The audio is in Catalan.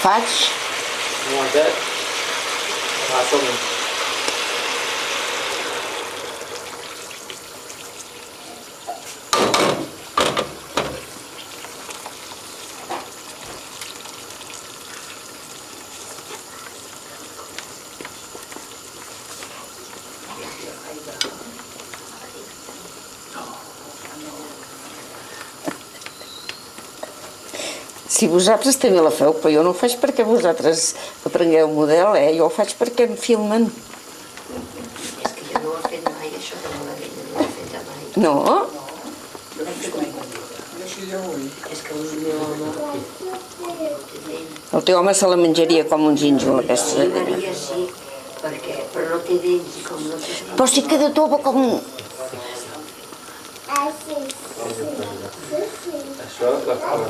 faig. Un momentet. Va, som-hi. Si vosaltres també la feu, però jo no ho faig perquè vosaltres aprengueu model, jo ho faig perquè em filmen. És que jo no ho he fet mai, això de la vella, no ho he fet mai. No? No ho he fet mai. És que el meu home... El teu home se la menjaria com un gínjol, aquesta. Sí, Maria, sí, perquè... però no té dents, i com no té dents... Però sí que de tova com... Això és la cosa.